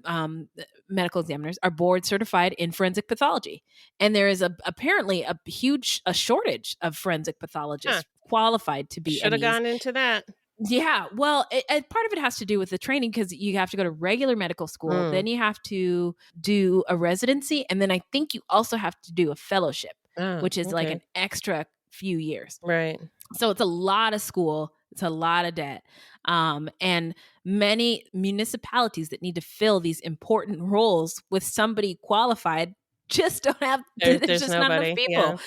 medical examiners are board certified in forensic pathology, and there is apparently a huge shortage of forensic pathologists qualified to be Should have MEs. gone into that. Yeah, well, part of it has to do with the training because you have to go to regular medical school, then you have to do a residency, and then I think you also have to do a fellowship, which is like an extra few years. Right. So it's a lot of school. It's a lot of debt. And many municipalities that need to fill these important roles with somebody qualified just don't have, there's just not enough people.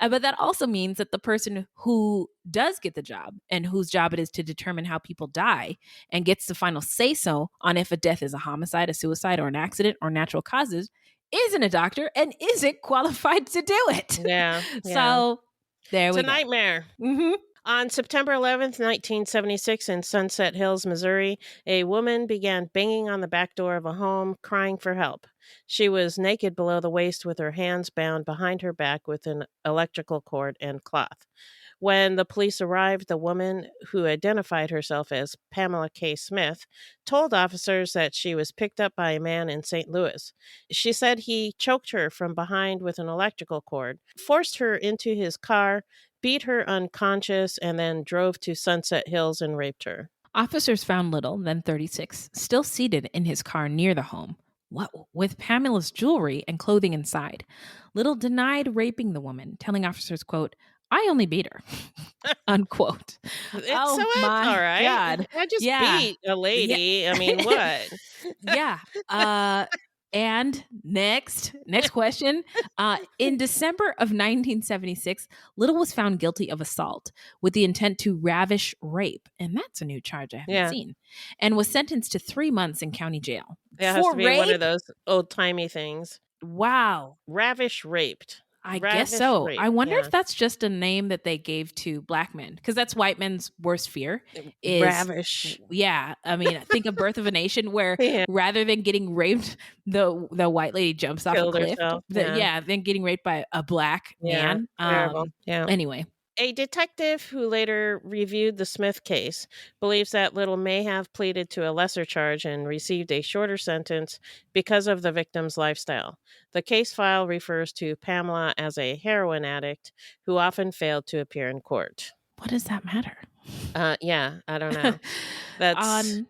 Yeah. But that also means that the person who does get the job and whose job it is to determine how people die and gets the final say-so on if a death is a homicide, a suicide, or an accident or natural causes isn't a doctor and isn't qualified to do it. Yeah. So there we go. It's a nightmare. On September 11th, 1976, in Sunset Hills, Missouri, a woman began banging on the back door of a home, crying for help. She was naked below the waist with her hands bound behind her back with an electrical cord and cloth. When the police arrived, the woman, who identified herself as Pamela K. Smith, told officers that she was picked up by a man in St. Louis. She said he choked her from behind with an electrical cord, forced her into his car, beat her unconscious, and then drove to Sunset Hills and raped her. Officers found Little, then 36, still seated in his car near the home, with Pamela's jewelry and clothing inside. Little denied raping the woman, telling officers, quote, "I only beat her," unquote. It's my all right. God. I just beat a lady. Yeah. I mean, what? Yeah. And next question. In December of 1976, Little was found guilty of assault with the intent to ravish rape. And that's a new charge I haven't seen. And was sentenced to 3 months in county jail. It has to be one of those old-timey things. Wow. Ravish raped. I guess so. I wonder if that's just a name that they gave to black men, because that's white men's worst fear. Is ravish. Yeah, I mean, think of Birth of a Nation, where rather than getting raped, the white lady jumps off a cliff. Then getting raped by a black man. Terrible. Anyway. A detective who later reviewed the Smith case believes that Little may have pleaded to a lesser charge and received a shorter sentence because of the victim's lifestyle. The case file refers to Pamela as a heroin addict who often failed to appear in court. What does that matter? I don't know. They're just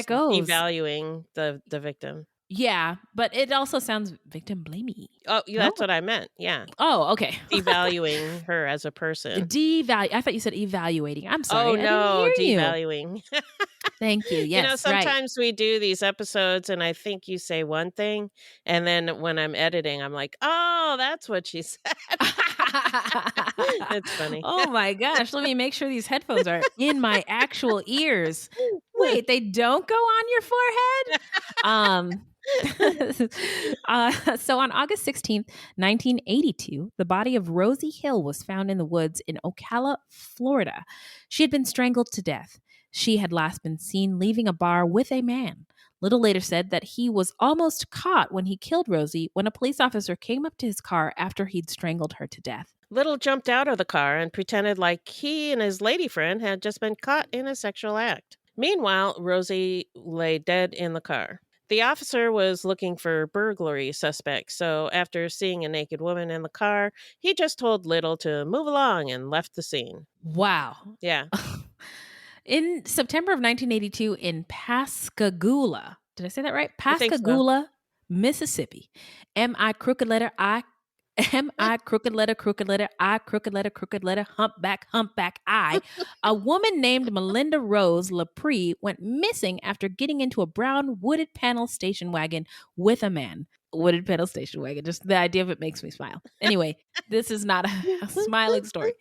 devaluing the victim. Yeah, but it also sounds victim blamey. Oh, that's what I meant. Yeah. Oh, okay. Devaluing her as a person. I thought you said evaluating. I'm sorry. Oh, no, devaluing. Thank you. Yes, right. Sometimes we do these episodes and I think you say one thing, and then when I'm editing, I'm like, "Oh, that's what she said." It's funny. Oh my gosh. Let me make sure these headphones are in my actual ears. Wait, they don't go on your forehead? Um, so on August 16th, 1982, the body of Rosie Hill was found in the woods in Ocala, Florida. She had been strangled to death. She had last been seen leaving a bar with a man. Little later said that he was almost caught when he killed Rosie when a police officer came up to his car after he'd strangled her to death. Little jumped out of the car and pretended like he and his lady friend had just been caught in a sexual act. Meanwhile, Rosie lay dead in the car. The officer was looking for burglary suspects, so after seeing a naked woman in the car, he just told Little to move along and left the scene. Wow. Yeah. In September of 1982, in Pascagoula, did I say that right? I think so. Pascagoula, Mississippi. M-I crooked letter I, M-I crooked letter I, crooked letter, humpback I. A woman named Melinda Rose Lepre went missing after getting into a brown wooded panel station wagon with a man. Wooded panel station wagon. Just the idea of it makes me smile. Anyway, this is not a smiling story.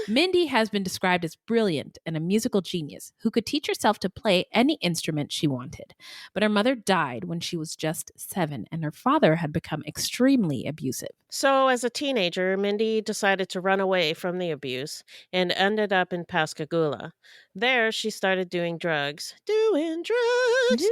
Mindy has been described as brilliant and a musical genius who could teach herself to play any instrument she wanted. But her mother died when she was just 7, and her father had become extremely abusive. So, as a teenager, Mindy decided to run away from the abuse and ended up in Pascagoula. There, she started doing drugs. Doing drugs!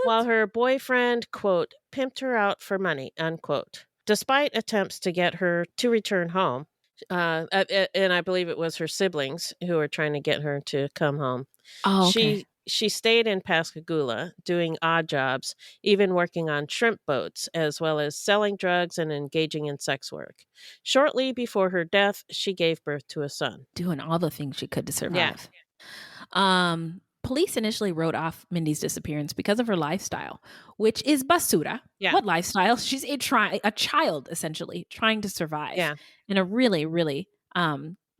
While her boyfriend, quote, pimped her out for money, unquote. Despite attempts to get her to return home, and I believe it was her siblings who were trying to get her to come home. Oh, okay. She stayed in Pascagoula doing odd jobs, even working on shrimp boats, as well as selling drugs and engaging in sex work. Shortly before her death, she gave birth to a son. Doing all the things she could to Yeah. survive. Police initially wrote off Mindy's disappearance because of her lifestyle, which is basura. Yeah. What lifestyle? She's a child, essentially, trying to survive Yeah. in a really, really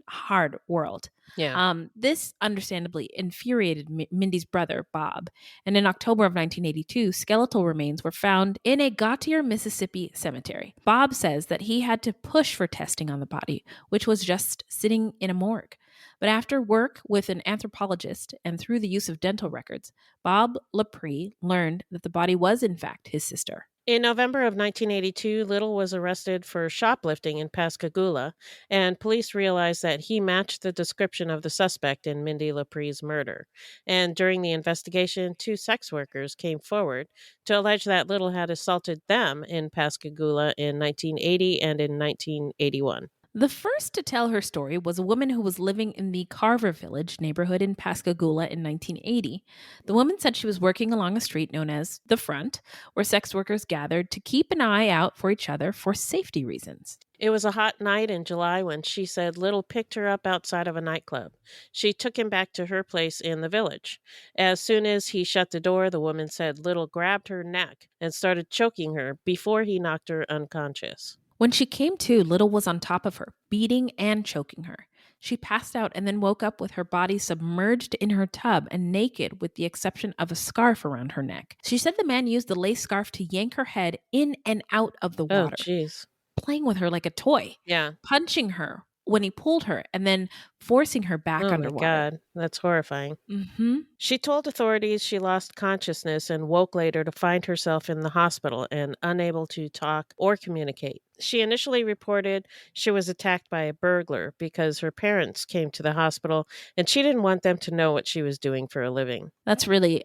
hard world. Yeah. This understandably infuriated Mindy's brother, Bob. And in October of 1982, skeletal remains were found in a Gautier, Mississippi cemetery. Bob says that he had to push for testing on the body, which was just sitting in a morgue. But after work with an anthropologist and through the use of dental records, Bob Lepre learned that the body was, in fact, his sister. In November of 1982, Little was arrested for shoplifting in Pascagoula, and police realized that he matched the description of the suspect in Mindy Lepre's murder. And during the investigation, 2 sex workers came forward to allege that Little had assaulted them in Pascagoula in 1980 and in 1981. The first to tell her story was a woman who was living in the Carver Village neighborhood in Pascagoula in 1980. The woman said she was working along a street known as the Front, where sex workers gathered to keep an eye out for each other for safety reasons. It was a hot night in July when she said Little picked her up outside of a nightclub. She took him back to her place in the village. As soon as he shut the door, the woman said Little grabbed her neck and started choking her before he knocked her unconscious. When she came to, Little was on top of her, beating and choking her. She passed out and then woke up with her body submerged in her tub and naked with the exception of a scarf around her neck. She said the man used the lace scarf to yank her head in and out of the water, jeez. playing with her like a toy, Yeah. punching her when he pulled her and then forcing her back underwater. Oh my God, that's horrifying. Mm-hmm. She told authorities she lost consciousness and woke later to find herself in the hospital and unable to talk or communicate. She initially reported she was attacked by a burglar because her parents came to the hospital and she didn't want them to know what she was doing for a living. That's really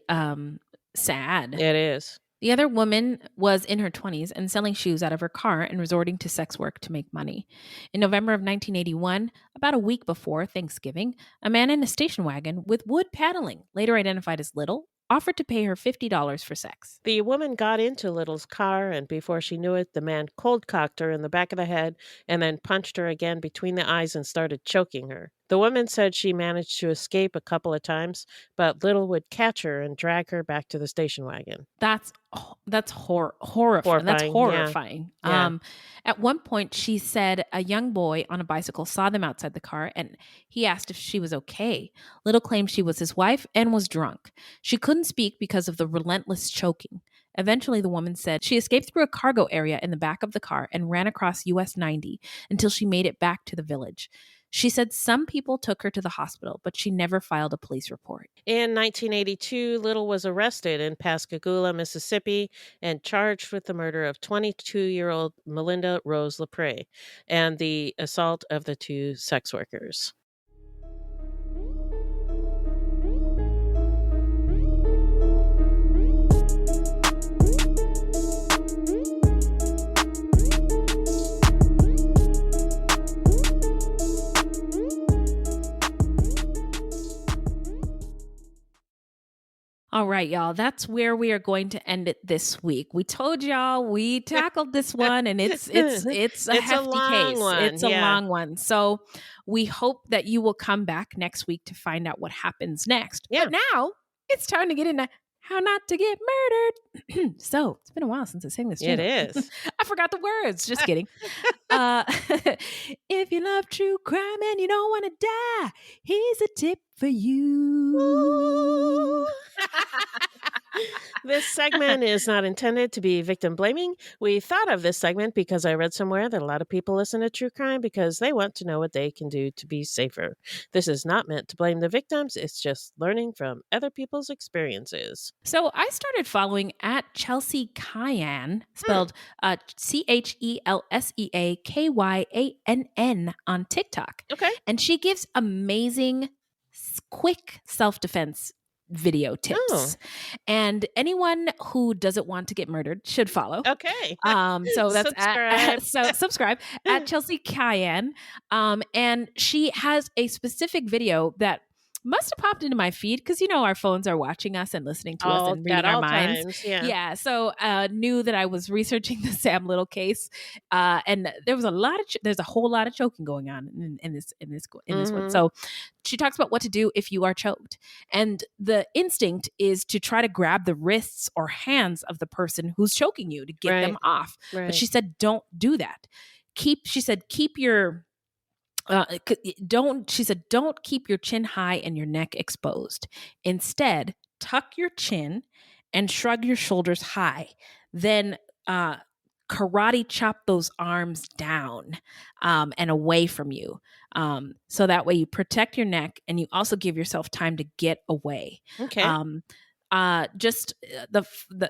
sad. It is. The other woman was in her 20s and selling shoes out of her car and resorting to sex work to make money. In November of 1981, about a week before Thanksgiving, a man in a station wagon with wood paneling, later identified as Little, offered to pay her $50 for sex. The woman got into Little's car, and before she knew it, the man cold-cocked her in the back of the head and then punched her again between the eyes and started choking her. The woman said she managed to escape a couple of times, but Little would catch her and drag her back to the station wagon. That's horrifying. That's Horrifying, yeah. horrifying. Yeah. At one point, she said a young boy on a bicycle saw them outside the car, and he asked if she was okay. Little claimed she was his wife and was drunk. She couldn't speak because of the relentless choking. Eventually, the woman said she escaped through a cargo area in the back of the car and ran across US 90 until she made it back to the village. She said some people took her to the hospital, but she never filed a police report. In 1982, Little was arrested in Pascagoula, Mississippi, and charged with the murder of 22-year-old Melinda Rose LaPree and the assault of the 2 sex workers. All right, y'all. That's where we are going to end it this week. We told y'all we tackled this one, and it's a hefty case. One. It's a long one. So we hope that you will come back next week to find out what happens next. Yeah. But now it's time to get into how not to get murdered. So it's been a while since I sang this. It is. I forgot the words. Just kidding. If you love true crime and you don't want to die, here's a tip for you. This segment is not intended to be victim blaming. We thought of this segment because I read somewhere that a lot of people listen to true crime because they want to know what they can do to be safer. This is not meant to blame the victims. It's just learning from other people's experiences. So I started following at Chelsea Kyann, spelled CHELSEAKYANN on TikTok. Okay. And she gives amazing, quick self-defense video tips. Oh. And anyone who doesn't want to get murdered should follow. Okay. So that's subscribe. subscribe at Chelsea Kyann. And she has a specific video that must have popped into my feed because, you know, our phones are watching us and listening to us and reading our minds. Times, yeah. So knew that I was researching the Sam Little case, and there was there's a whole lot of choking going on in this one. So she talks about what to do if you are choked, and the instinct is to try to grab the wrists or hands of the person who's choking you to get them off. Right. But she said, don't do that. Keep your don't keep your chin high and your neck exposed. Instead, tuck your chin and shrug your shoulders high. Then karate chop those arms down and away from you. So that way you protect your neck and you also give yourself time to get away. Okay. Just the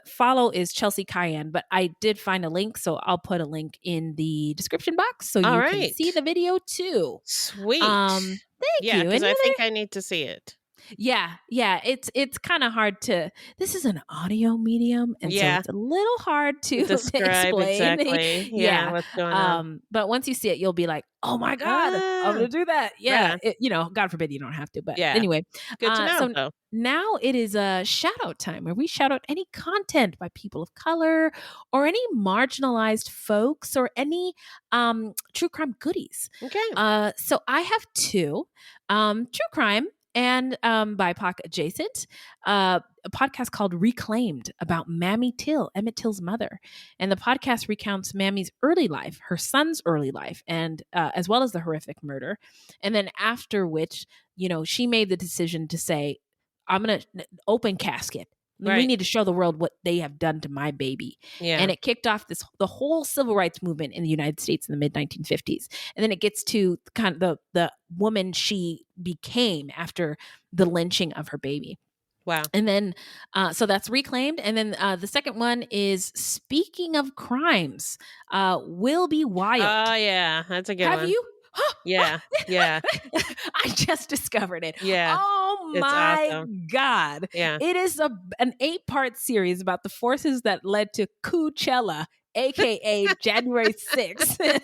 follow is Chelsea Kyann, but I did find a link, so I'll put a link in the description box so you can see the video too. Sweet. Thank you. Because I think I need to see it. Yeah. It's kind of hard to. This is an audio medium, and so it's a little hard to describe explain exactly. What's going on. But once you see it, you'll be like, "Oh my god, I'm gonna do that!" Yeah, God forbid you don't have to, but anyway, good to know. So now it is a shout out time where we shout out any content by people of color or any marginalized folks or any true crime goodies. Okay. So I have 2 true crime and BIPOC adjacent, a podcast called Reclaimed about Mammy Till, Emmett Till's mother. And the podcast recounts Mammy's early life, her son's early life, and as well as the horrific murder. And then after which, she made the decision to say, I'm going to open casket. Right. We need to show the world what they have done to my baby. Yeah. And it kicked off the whole civil rights movement in the United States in the mid 1950s. And then it gets to kind of the woman she became after the lynching of her baby. Wow. And then, so that's Reclaimed. And then the second one is Speaking of Crimes, Will Be Wild. Oh, yeah. That's a good one. Have you? Yeah. I just discovered it. Yeah. Oh my awesome. God. Yeah. It is an 8-part series about the forces that led to Coachella aka January 6th.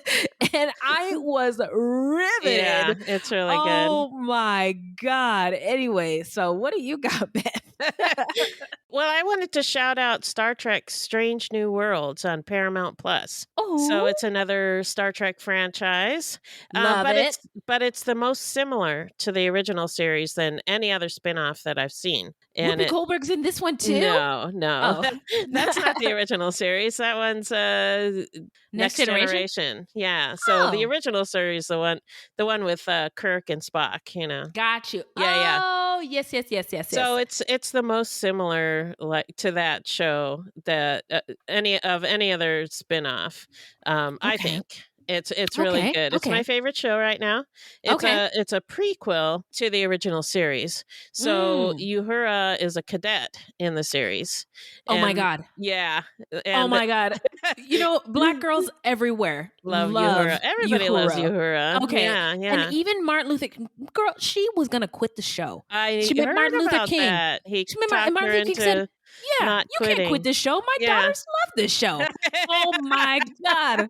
And I was riveted. Yeah, it's really Oh my God. Anyway, so what do you got, Beth? Well, I wanted to shout out Star Trek Strange New Worlds on Paramount Plus. So Oh, it's another Star Trek franchise. love but it. it's the most similar to the original series than any other spin-off that I've seen. And Whoopi Goldberg's in this one too? no, Oh. that's not the original series. That one's Next Generation. Yeah. So the Oh. original series, the one with Kirk and Spock. Got you. Yeah. Oh, yes. So it's the most similar to that show that any other spinoff. I think it's really good. It's my favorite show right now. It's a prequel to the original series. So Uhura is a cadet in the series. Oh my God. Yeah. Oh my God. Black girls everywhere love Uhura. Everybody loves Uhura. Okay. Yeah. And even Martin Luther King, girl, she was going to quit the show. She met Martin Luther King. That. He talked her into said, yeah, you quitting. Can't quit this show. My daughters love this show. Oh my God.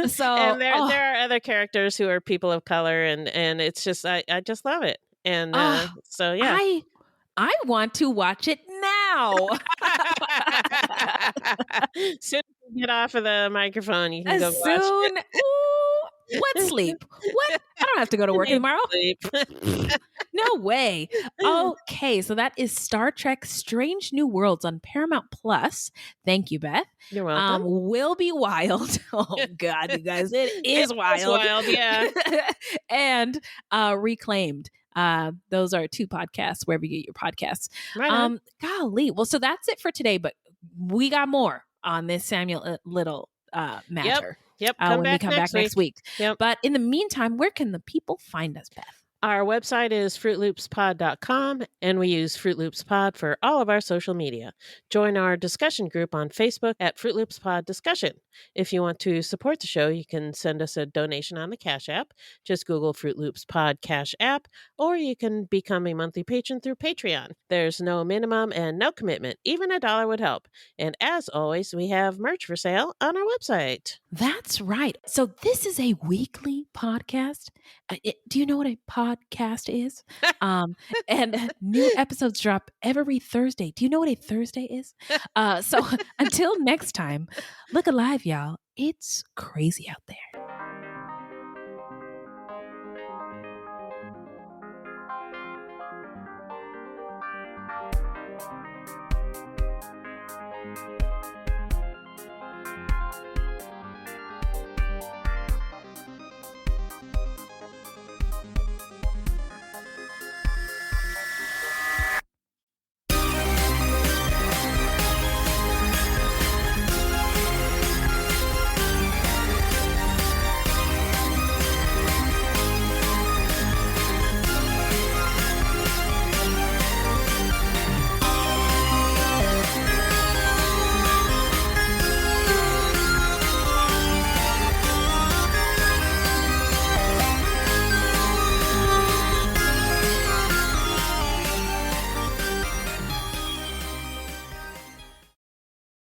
So and there are other characters who are people of color, and it's just I just love it. And so yeah. I want to watch it now. Soon as you get off of the microphone, you can go watch it. Ooh, what sleep? What? I don't have to go to work tomorrow. No way. Okay, so that is Star Trek Strange New Worlds on Paramount Plus. Thank you, Beth. You're welcome. Will Be Wild. Oh God, you guys, it is wild. It's wild, yeah. And Reclaimed. Those are 2 podcasts wherever you get your podcasts. Right on. Golly. Well, so that's it for today, but we got more on this Samuel Little matter. Yep. When we come back next week. Yep. But in the meantime, where can the people find us, Beth? Our website is fruitloopspod.com, and we use Fruit Loops Pod for all of our social media. Join our discussion group on Facebook at Fruit Loops Pod Discussion. If you want to support the show, you can send us a donation on the Cash App. Just Google Fruit Loops Pod Cash App, or you can become a monthly patron through Patreon. There's no minimum and no commitment. Even $1 would help. And as always, we have merch for sale on our website. That's right. So this is a weekly podcast. Do you know what a podcast is? And new episodes drop every Thursday. Do you know what a Thursday is? So until next time, look alive, y'all. It's crazy out there.